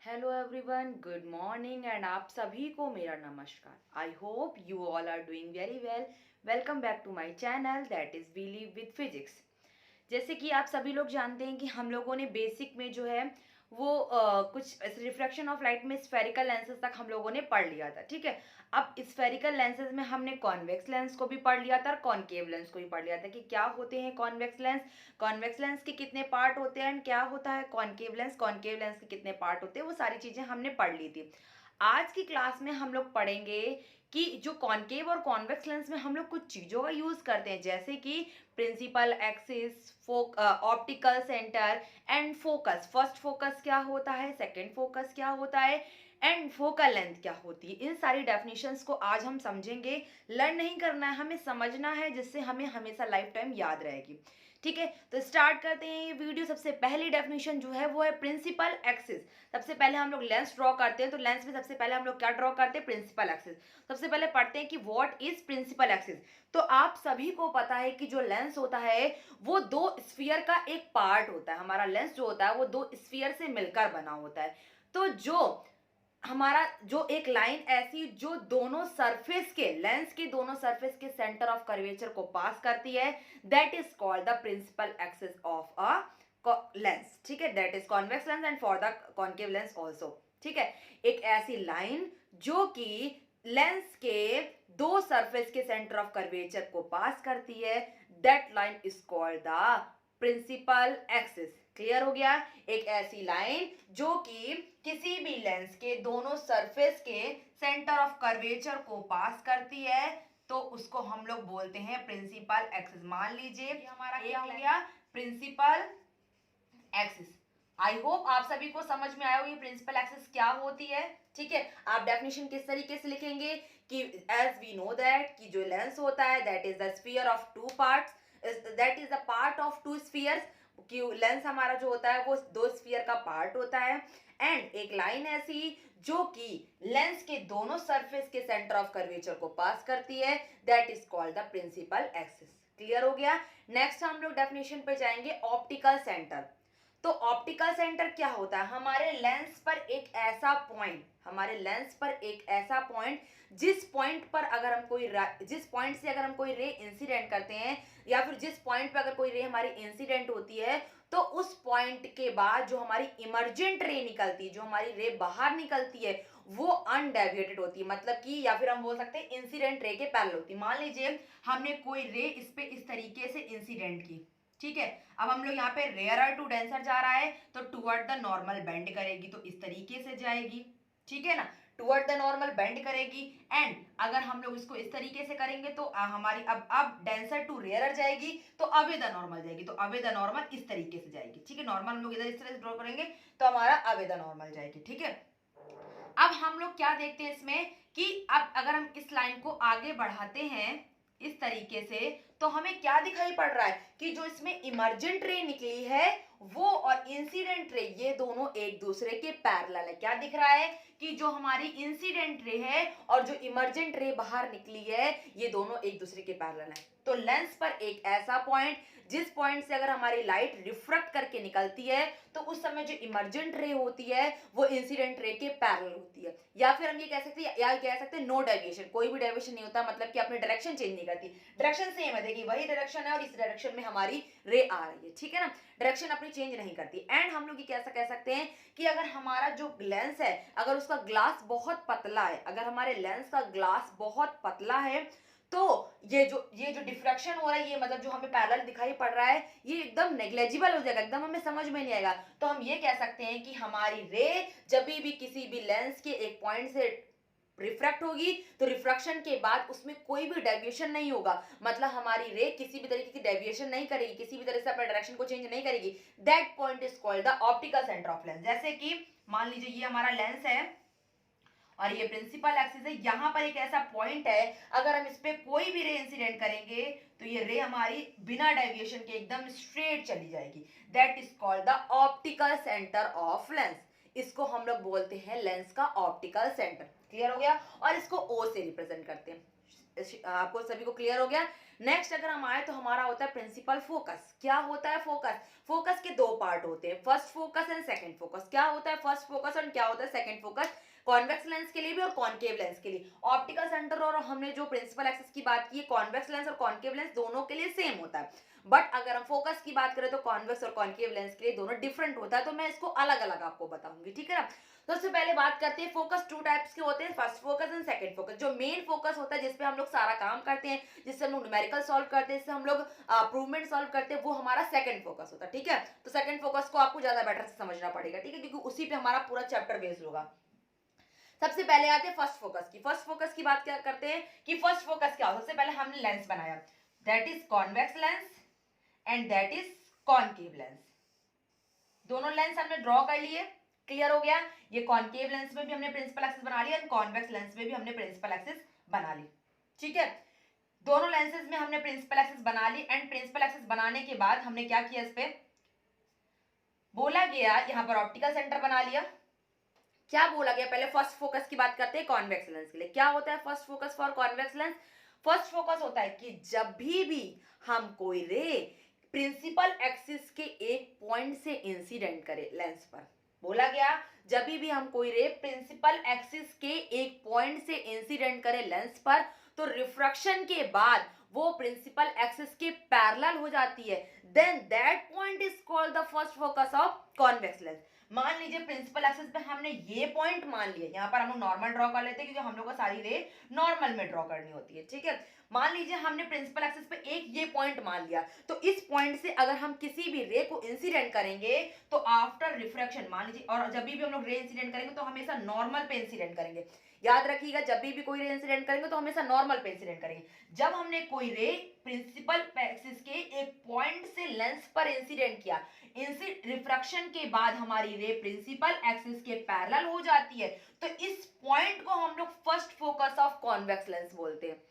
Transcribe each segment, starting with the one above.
Hello everyone, good morning and आप सभी को मेरा नमस्कार। I hope you all are doing very well. Welcome back to my channel that is believe with physics. जैसे कि आप सभी लोग जानते हैं कि हम लोगों ने बेसिक में जो है वो कुछ रिफ्रैक्शन ऑफ लाइट में स्फेरिकल लेंसेज तक हम लोगों ने पढ़ लिया था। ठीक है, अब स्फेरिकल लेंसेज में हमने कॉन्वेक्स लेंस को भी पढ़ लिया था और कॉनकेव लेंस को भी पढ़ लिया था कि क्या होते हैं कॉन्वेक्स लेंस के कितने पार्ट होते हैं एंड क्या होता है कॉनकेव लेंस के कितने पार्ट होते हैं, वो सारी चीज़ें हमने पढ़ ली थी। आज की क्लास में हम लोग पढ़ेंगे कि जो कॉनकेव और कॉन्वेक्स लेंस में हम लोग कुछ चीज़ों का यूज़ करते हैं, जैसे कि principal axis, optical centre and focus. First focus क्या होता है, सेकंड फोकस क्या होता है एंड फोकल लेंथ क्या होती है। इन सारी डेफिनेशंस को आज हम समझेंगे। लर्न नहीं करना है, हमें समझना है, जिससे हमें हमेशा लाइफ टाइम याद रहेगी। ठीक है, तो स्टार्ट करते हैं ये वीडियो। सबसे पहली डेफिनेशन जो है वो है प्रिंसिपल एक्सिस। सबसे पहले हम लोग लेंस ड्रॉ करते हैं, तो लेंस में सबसे पहले हम लोग क्या ड्रॉ करते हैं, प्रिंसिपल एक्सिस। सबसे पहले पढ़ते हैं कि व्हाट इज प्रिंसिपल एक्सिस। तो आप सभी को पता है कि जो लेंस होता है वो दो स्फीयर का एक पार्ट होता है। हमारा लेंस जो होता है वो दो स्फीयर से मिलकर बना होता है। तो जो हमारा जो एक लाइन ऐसी जो दोनों सरफेस के लेंस के दोनों सरफेस के सेंटर ऑफ कर्वेचर को पास करती है, that is called the principal axis of a lens. ठीक है, that is convex lens and for the concave lens also. ठीक है, एक ऐसी लाइन जो कि लेंस के दो सरफेस के सेंटर ऑफ कर्वेचर को पास करती है, that line is called the principal axis. Clear हो गया? एक ऐसी लाइन जो कि किसी भी लेंस के दोनों सरफेस के सेंटर ऑफ कर्वेचर को पास करती है, तो उसको हम लोग बोलते हैं प्रिंसिपल एक्सिस। मान लीजिए हमारा क्या हो गया, प्रिंसिपल एक्सिस। आई होप आप सभी को समझ में आया होगा प्रिंसिपल एक्सिस क्या होती है। ठीक है, आप डेफिनेशन किस तरीके से लिखेंगे कि एज वी नो दैट कि जो लेंस होता है that is the sphere of two parts, that is the part of to spheres. कि लेंस हमारा जो होता है वो दो स्फीयर का पार्ट होता है। एंड एक लाइन ऐसी जो कि लेंस के दोनों सरफेस के सेंटर ऑफ कर्वेचर को पास करती है, that is called the principal axis. Clear हो गया? नेक्स्ट हम लोग डेफिनेशन पे जाएंगे, ऑप्टिकल सेंटर। तो ऑप्टिकल सेंटर क्या होता है, हमारे लेंस पर एक ऐसा पॉइंट, जिस पॉइंट पर अगर हम जिस पॉइंट से अगर हम कोई रे इंसिडेंट करते हैं, या फिर जिस पॉइंट पर अगर कोई रे हमारी इंसिडेंट होती है, तो उस पॉइंट के बाद जो हमारी इमर्जेंट रे निकलती है, जो हमारी रे बाहर निकलती है, वो अनडेविएटेड होती है। मतलब कि या फिर हम बोल सकते हैं इंसिडेंट रे के पैरेलल होती है। मान लीजिए हमने कोई रे इस पे इस तरीके से इंसिडेंट की। ठीक है, अब हम लोग यहाँ पे रेयरर टू डेंसर जा रहा है, तो टुवर्ड द नॉर्मल बेंड करेगी, तो इस तरीके से जाएगी। ठीक है ना, टुवर्ड द नॉर्मल बेंड करेगी। एंड अगर हम लोग इसको इस तरीके से करेंगे तो हमारी अब डेंसर टू रेयरर जाएगी, तो अवे द नॉर्मल जाएगी, तो अवे द नॉर्मल इस तरीके से जाएगी। ठीक है, नॉर्मल हम लोग इधर इस तरह से ड्रॉ करेंगे तो हमारा अवे द नॉर्मल जाएगी। ठीक है, अब हम लोग क्या देखते हैं इसमें कि अब अगर हम इस लाइन को आगे बढ़ाते हैं इस तरीके से, तो हमें क्या दिखाई पड़ रहा है कि जो इसमें इमर्जेंट रे निकली है वो और इंसिडेंट रे ये दोनों एक दूसरे के पैरेलल है। क्या दिख रहा है कि जो हमारी इंसिडेंट रे है और जो इमर्जेंट रे बाहर निकली है ये दोनों एक दूसरे के पैरेलल है। तो लेंस पर एक ऐसा पॉइंट जिस पॉइंट से अगर हमारी लाइट रिफ्रैक्ट करके निकलती है, तो उस समय जो इमर्जेंट रे होती है वो इंसिडेंट रे के पैरेलल होती है। या फिर हम ये कह सकते हैं नो डेविएशन, कोई भी डेविएशन नहीं होता, मतलब कि अपनी डायरेक्शन चेंज नहीं करती, डायरेक्शन सेम है। देखिए वही डायरेक्शन है और इस डायरेक्शन में हमारी रे आ रही है। ठीक है ना, डायरेक्शन अपनी चेंज नहीं करती। एंड हम लोग ये कैसा कह सकते हैं कि अगर हमारा जो लेंस है अगर उसका ग्लास बहुत पतला है, अगर हमारे लेंस का ग्लास बहुत पतला है, तो ये जो डिफ्रैक्शन हो रहा है, ये मतलब जो हमें पैरेलल दिखाई पड़ रहा है, ये एकदम नेग्लेजिबल हो जाएगा, एकदम हमें समझ में नहीं आएगा। तो हम ये कह सकते हैं कि हमारी रे जब भी किसी भी लेंस के एक पॉइंट से रिफ्रैक्ट होगी, तो रिफ्रैक्शन के बाद उसमें कोई भी डेविएशन नहीं होगा, मतलब हमारी रे किसी भी तरीके की डेविएशन नहीं करेगी, किसी भी तरह से अपने डायरेक्शन को चेंज नहीं करेगी। That point is called the optical centre of lens. जैसे कि मान लीजिए ये हमारा लेंस है और ये प्रिंसिपल एक्सिस है, यहां पर एक ऐसा पॉइंट है, अगर हम इस पे कोई भी रे इंसिडेंट करेंगे तो ये रे हमारी बिना डेविएशन के एकदम स्ट्रेट चली जाएगी। That is called the optical centre of lens. इसको हम लोग बोलते हैं लेंस का ऑप्टिकल सेंटर। क्लियर हो गया? और इसको ओ से रिप्रेजेंट करते हैं। आपको सभी को क्लियर हो गया। नेक्स्ट अगर हम आए तो हमारा होता है प्रिंसिपल फोकस। क्या होता है फोकस? फोकस के दो पार्ट होते हैं, first focus and second focus. क्या होता है फर्स्ट फोकस और क्या होता है सेकंड फोकस? कॉन्वेक्स लेंस के लिए भी और कॉन्केव लेंस के लिए। ऑप्टिकल सेंटर और हमने जो प्रिंसिपल एक्सिस की बात की है, कॉन्वेक्स लेंस और कॉन्केव लेंस दोनों के लिए सेम होता है, बट अगर हम फोकस की बात करें तो कॉन्वेक्स और कॉन्केव लेंस के लिए दोनों डिफरेंट होता है, तो मैं इसको अलग अलग आपको बताऊंगी, ठीक है ना। तो सबसे पहले बात करते हैं फोकस। टू टाइप्स के होते हैं, first focus and second focus. जो मेन फोकस होता है जिसपे हम लोग सारा काम करते हैं, जिससे हम लोग न्यूमेरिकल सॉल्व करते हैं, जिससे हम लोग प्रूवमेंट सॉल्व करते हैं, वो हमारा सेकंड फोकस होता है, ठीक है। तो सेकंड फोकस को आपको ज्यादा बेटर से समझना पड़ेगा, ठीक है, क्योंकि उसी पे हमारा पूरा चैप्टर बेस्ड होगा। सबसे पहले आते हैं फर्स्ट फोकस की। फर्स्ट फोकस की बात क्या करते हैं कि फर्स्ट फोकस क्या हो। सबसे पहले हमने लेंस बनाया, that is convex lens and that is concave lens. दोनों लेंस हमने ड्रॉ कर लिए, क्लियर हो गया। ये कॉन्केव लेंस में भी हमने प्रिंसिपल एक्सिस बना लिया और कॉन्वेक्स लेंस में भी हमने प्रिंसिपल एक्सिस बना ली, ठीक है। दोनों लेंसेज में हमने प्रिंसिपल एक्सिस बना ली एंड प्रिंसिपल एक्सिस बनाने के बाद हमने क्या किया, इस पे बोला गया यहां पर ऑप्टिकल सेंटर बना लिया। क्या बोला गया, पहले फर्स्ट फोकस की बात करते हैं कॉन्वेक्स लेंस के लिए। क्या होता है first focus for convex lens? First focus होता है कि जब भी हम कोई रे प्रिंसिपल एक्सिस के एक पॉइंट से इंसिडेंट करे लेंस पर, बोला गया जब भी हम कोई रे प्रिंसिपल एक्सिस के एक पॉइंट से इंसिडेंट करे लेंस पर, तो रिफ्रैक्शन के बाद वो प्रिंसिपल एक्सिस के पैरेलल हो जाती है, then that point is called the first focus of convex lens. मान लीजिए प्रिंसिपल एक्सिस पे हमने ये पॉइंट मान लिया, यहाँ पर हम लोग नॉर्मल ड्रॉ कर लेते हैं क्योंकि हम लोग को सारी रे नॉर्मल में ड्रॉ करनी होती है, ठीक है। मान लीजिए हमने प्रिंसिपल एक्सिस पे एक ये पॉइंट मान लिया, तो इस पॉइंट से अगर हम किसी भी रे को इंसिडेंट करेंगे तो आफ्टर रिफ्रैक्शन, मान लीजिए, और जब भी हम लोग रे इंसिडेंट करेंगे तो हमेशा नॉर्मल पे इंसिडेंट करेंगे। याद रखिएगा, जब भी कोई रे इंसिडेंट करेंगे तो हमेशा नॉर्मल पे इंसिडेंट करेंगे। जब हमने कोई रे प्रिंसिपल एक्सिस के एक पॉइंट से लेंस पर इंसिडेंट किया, रिफ्रैक्शन के बाद हमारी रे प्रिंसिपल एक्सिस के पैरेलल हो जाती है, तो इस पॉइंट को हम लोग first focus of convex lens बोलते हैं।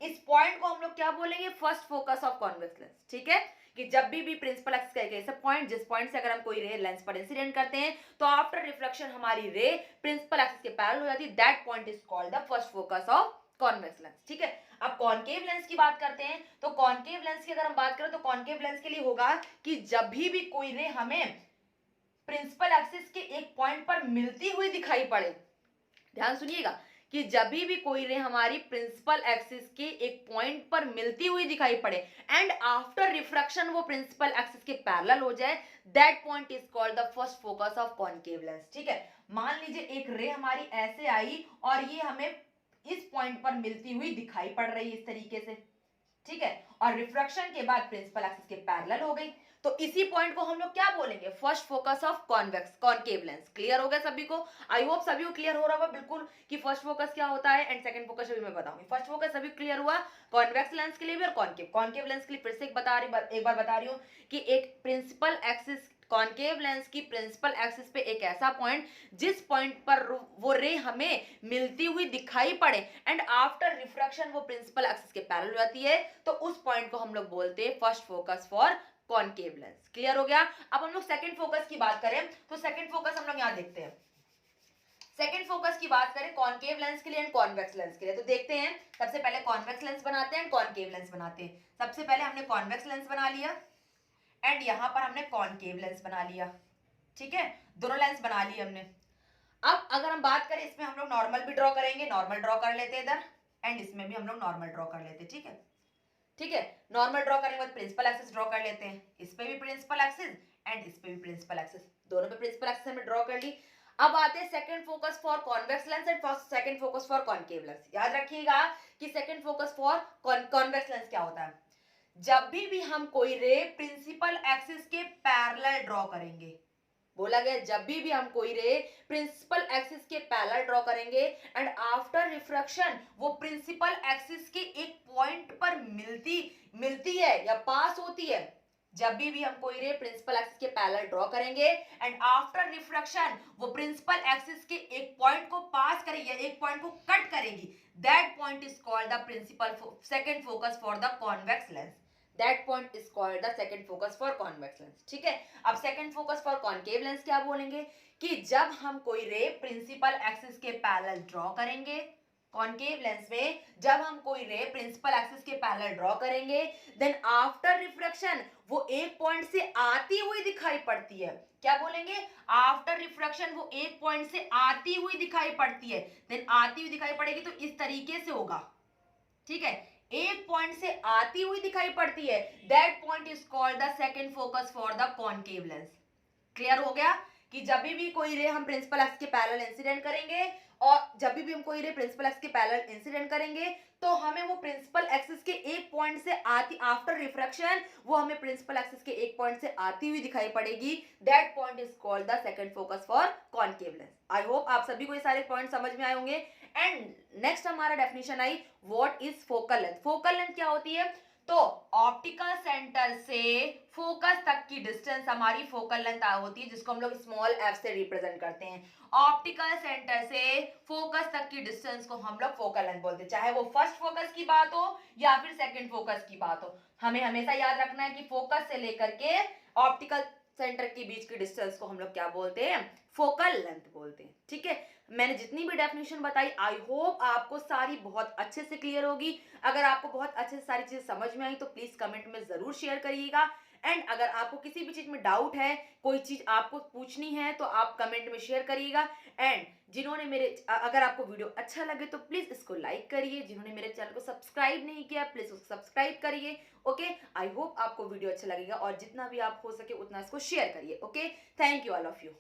इस पॉइंट को हम लोग क्या बोलेंगे, first focus of convex lens, ठीक है। कि जब भी प्रिंसिपल एक्सिस का ऐसा पॉइंट, जिस पॉइंट से अगर हम कोई रे लेंस पर इंसिडेंट करते हैं तो आफ्टर रिफ्लेक्शन हमारी रे प्रिंसिपल एक्सिस के पैरेलल हो जाती है, that point is called the first focus of convex lens, ठीक है। अब कॉन्केव लेंस की बात करते हैं, तो कॉन्केव लेंस की अगर हम बात करें तो कॉन्केव लेंस के लिए होगा कि जब भी कोई रे हमें प्रिंसिपल एक्सिस के एक पॉइंट पर मिलती हुई दिखाई पड़े, ध्यान सुनिएगा, कि जब भी कोई रे हमारी प्रिंसिपल एक्सिस के एक पॉइंट पर मिलती हुई दिखाई पड़े एंड आफ्टर रिफ्रैक्शन वो प्रिंसिपल एक्सिस के पैरेलल हो जाए, that point is called the first focus of concave lens, ठीक है। मान लीजिए एक रे हमारी ऐसे आई और ये हमें इस पॉइंट पर मिलती हुई दिखाई पड़ रही है इस तरीके से, ठीक है, और रिफ्रैक्शन के बाद प्रिंसिपल एक्सिस के पैरेलल हो गई, तो इसी पॉइंट को हम लोग क्या बोलेंगे, first focus of convex concave lens. Clear हो गया सभी को? आई होप सभी को क्लियर हो रहा होगा बिल्कुल कि फर्स्ट फोकस क्या होता है एंड सेकंड फोकस भी मैं बताऊंगी। फर्स्ट फोकस सभी क्लियर हुआ कॉन्वेक्स लेंस के लिए भी और कॉन्केव लेंस के लिए। फिर से एक बार बता रही हूँ कि एक प्रिंसिपल एक्सिस, कॉन्केव लेंस की प्रिंसिपल एक्सिस पे एक ऐसा पॉइंट जिस पॉइंट पर वो रे हमें मिलती हुई दिखाई पड़े एंड आफ्टर रिफ्रैक्शन वो प्रिंसिपल एक्सिस के पैरेलल हो जाती है, तो उस पॉइंट को हम लोग बोलते हैं first focus for concave lens. Clear हो गया? अब हम लोग सेकंड फोकस की बात करें तो सेकंड फोकस हम लोग यहां देखते हैं। सेकंड फोकस की बात करें कॉन्केव लेंस के लिए एंड कॉन्वेक्स लेंस के लिए, तो देखते हैं। सबसे पहले कॉन्वेक्स लेंस बनाते हैं एंड कॉन्केव लेंस बनाते हैं। सबसे पहले हमने कॉन्वेक्स लेंस बना लिया एंड यहां पर हमने कॉन्केव लेंस बना लिया, ठीक है, दोनों लेंस बना लिए हमने। अब अगर हम बात करें इसमें हम लोग नॉर्मल भी ड्रॉ करेंगे, नॉर्मल ड्रॉ कर लेते हैं इधर एंड इसमें भी हम लोग नॉर्मल ड्रॉ कर लेते हैं, ठीक है, ठीक है। नॉर्मल ड्रॉ करने के बाद प्रिंसिपल एक्सिस ड्रॉ कर लेते हैं, इस पे भी प्रिंसिपल एक्सिस एंड इस पे भी प्रिंसिपल एक्सिस, दोनों पे प्रिंसिपल एक्सिस हमने ड्रॉ कर ली। अब आते हैं second focus for convex lens and second focus for concave lens. याद रखिएगा कि second focus for convex lens क्या होता है, जब भी हम कोई रे प्रिंसिपल एक्सिस के पैरेलल ड्रॉ करेंगे, बोला गया जब भी हम कोई रे प्रिंसिपल एक्सिस के पैरेलल ड्रॉ करेंगे एंड आफ्टर रिफ्रैक्शन वो प्रिंसिपल एक्सिस के एक पॉइंट पर मिलती है या पास होती है, जब भी हम कोई रे प्रिंसिपल एक्सिस के पैरेलल ड्रॉ करेंगे एंड आफ्टर रिफ्रैक्शन वो प्रिंसिपल एक्सिस के एक पॉइंट को पास करेगी या एक पॉइंट को कट करेगी, that point is called the principal second focus for the convex lens. That point is called the second focus for convex lens, ठीक है। अब second focus for concave lens क्या बोलेंगे कि जब हम कोई रे प्रिंसिपल एक्सिस के पैरेलल ड्रॉ करेंगे, कॉनकेव लेंस में जब हम कोई रे प्रिंसिपल एक्सिस के पैरेलल ड्रॉ करेंगे, देन आफ्टर रिफ्रैक्शन वो एक पॉइंट से आती हुई दिखाई पड़ती है। क्या बोलेंगे? आफ्टर रिफ्रैक्शन वो एक पॉइंट से आती हुई दिखाई पड़ती है। देन आती हुई दिखाई पड़ेगी तो इस तरीके से होगा, ठीक है। एक पॉइंट से आती हुई दिखाई पड़ती है, that point is called the second focus for the concave lens. Clear हो गया कि जब भी कोई रे हम प्रिंसिपल एक्सिस के पैरेलल इंसिडेंट करेंगे, और जब भी हम कोई रे प्रिंसिपल एक्सिस के पैरेलल इंसिडेंट करेंगे, तो हमें वो प्रिंसिपल एक्सिस के एक पॉइंट से आती, आफ्टर रिफ्रैक्शन वो हमें प्रिंसिपल एक्सिस के एक पॉइंट से आती हुई दिखाई पड़ेगी। That point is called the second focus for concave lens. I hope आप सभी को ये सारे पॉइंट समझ में आए होंगे। एंड नेक्स्ट हमारा definition I, what is focal length. Focal length क्या होती है? तो ऑप्टिकल सेंटर से फोकस तक की डिस्टेंस हमारी फोकल लेंथ होती है, जिसको हम लोग स्मॉल एफ से रिप्रेजेंट करते हैं। ऑप्टिकल सेंटर से फोकस तक की डिस्टेंस को हम लोग फोकल लेंथ बोलते हैं, चाहे वो फर्स्ट फोकस की बात हो या फिर सेकंड फोकस की बात हो। हमें हमेशा याद रखना है कि फोकस से लेकर के ऑप्टिकल सेंटर के बीच की डिस्टेंस को हम लोग क्या बोलते हैं? फोकल लेंथ बोलते हैं, ठीक है। मैंने जितनी भी डेफिनेशन बताई, आई होप आपको सारी बहुत अच्छे से क्लियर होगी। अगर आपको बहुत अच्छे से सारी चीजें समझ में आई तो प्लीज कमेंट में जरूर शेयर करिएगा। एंड अगर आपको किसी भी चीज में डाउट है, कोई चीज आपको पूछनी है, तो आप कमेंट में शेयर करिएगा। एंड जिन्होंने अगर आपको वीडियो अच्छा लगे तो प्लीज इसको लाइक करिए। जिन्होंने मेरे चैनल को सब्सक्राइब नहीं किया, प्लीज उसको सब्सक्राइब करिए। ओके, आई होप आपको वीडियो अच्छा लगेगा, और जितना भी आप हो सके उतना इसको शेयर करिए। Okay, thank you all of you.